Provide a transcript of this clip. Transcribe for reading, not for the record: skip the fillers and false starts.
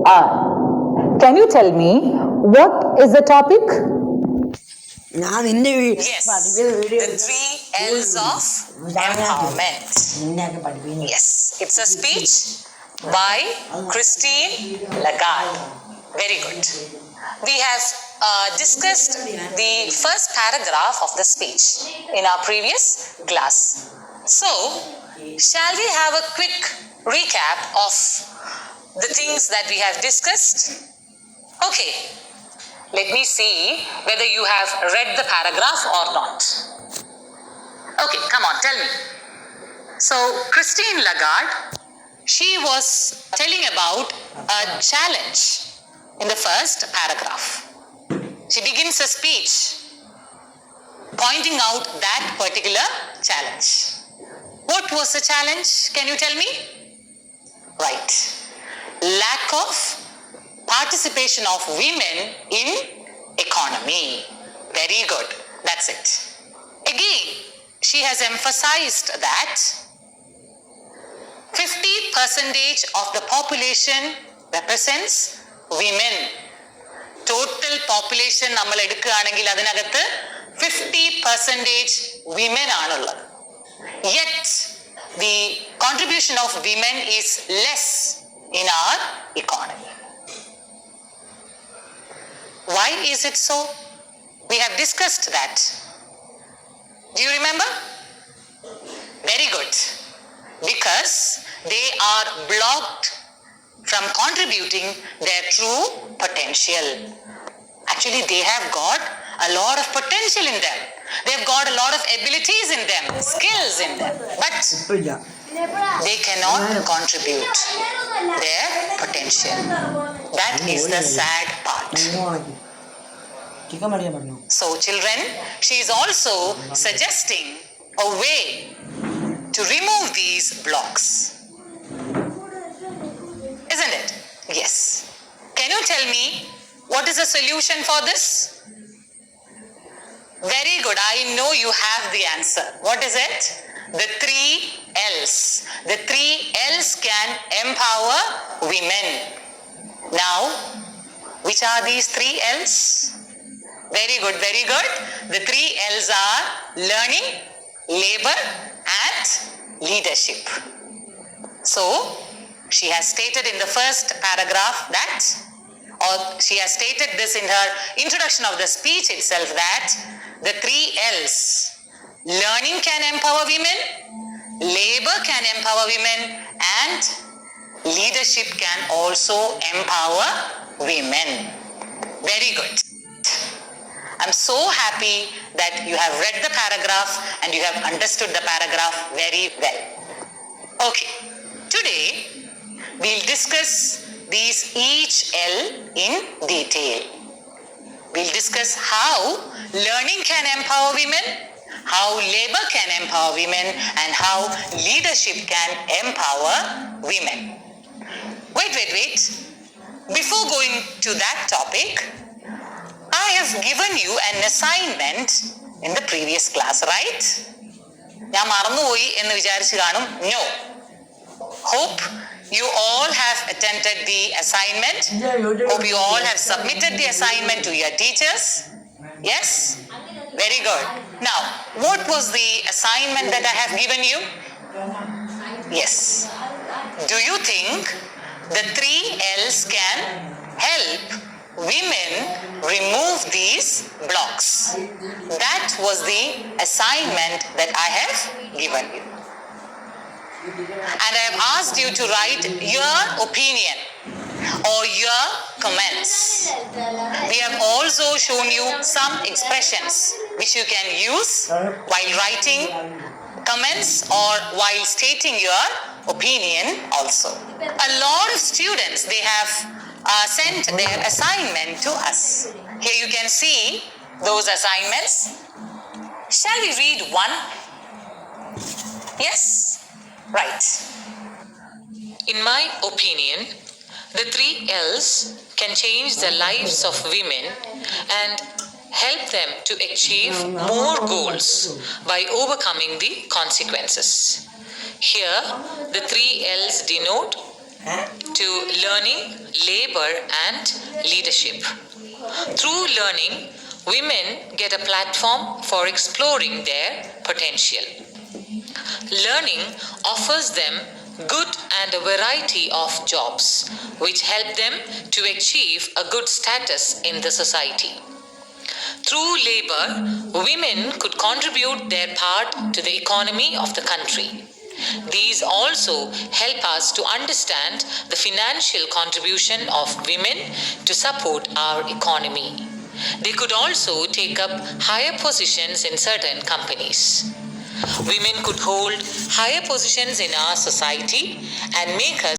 are. Can you tell me what is the topic? Yes, the 3 L's of empowerment. Yes, it's a speech by Christine Lagarde. Very good. We have discussed the first paragraph of the speech in our previous class. So, shall we have a quick recap of the things that we have discussed? Okay, let me see whether you have read the paragraph or not. Okay, come on, tell me. So, Christine Lagarde, she was telling about a challenge in the first paragraph. She begins a speech pointing out that particular challenge. What was the challenge? Can you tell me? Right. Lack of participation of women in economy. Very good. That's it. Again, she has emphasized that 50% of the population represents women. Total population നമ്മൾ എടുക്കുകയാണെങ്കിൽ അതിനകത്ത് 50% women ആണുള്ളത്. Yet, the contribution of women is less in our economy. Why is it so? We have discussed that. Do you remember? Very good. Because they are blocked from contributing their true potential. Actually, they have got a lot of potential in them. They've got a lot of abilities in them, skills in them. But they cannot contribute their potential. That is the sad part. So, children, she is also suggesting a way to remove these blocks. Isn't it? Yes. Can you tell me what is the solution for this? Very good. I know you have the answer. What is it? The 3 L's. The 3 L's can empower women. Now, which are these 3 L's? Very good, very good. The 3 L's are learning, labor, and leadership. So, she has stated in the first paragraph that, or she has stated this in her introduction of the speech itself, that the 3 L's, learning can empower women, labor can empower women, and leadership can also empower women. Very good. I'm so happy that you have read the paragraph and you have understood the paragraph very well. Okay, today we'll discuss these each L in detail. We'll discuss how learning can empower women, how labor can empower women, and how leadership can empower women. Wait. Before going to that topic, I have given you an assignment in the previous class, right? ഞാൻ മറന്നുപോയി എന്ന് വിചാരിച്ചു കാണും. No. Hope you all have attended the assignment. Hope you all have submitted the assignment to your teachers. Yes? Very good. Now, what was the assignment that I have given you? Yes. Do you think the 3 L's can help women remove these blocks? That was the assignment that I have given you. And I have asked you to write your opinion or your comments. We have also shown you some expressions which you can use while writing comments or while stating your opinion also. A lot of students, they have sent their assignment to us. Here you can see those assignments. Shall we read one? Yes? Right. In my opinion, the 3 L's can change the lives of women and help them to achieve more goals by overcoming the consequences. Here, the 3 L's denote to learning, labor, and leadership. Through learning, women get a platform for exploring their potential. Learning offers them good and a variety of jobs, which help them to achieve a good status in the society. Through labor, women could contribute their part to the economy of the country. These also help us to understand the financial contribution of women to support our economy. They could also take up higher positions in certain companies. Women could hold higher positions in our society and make us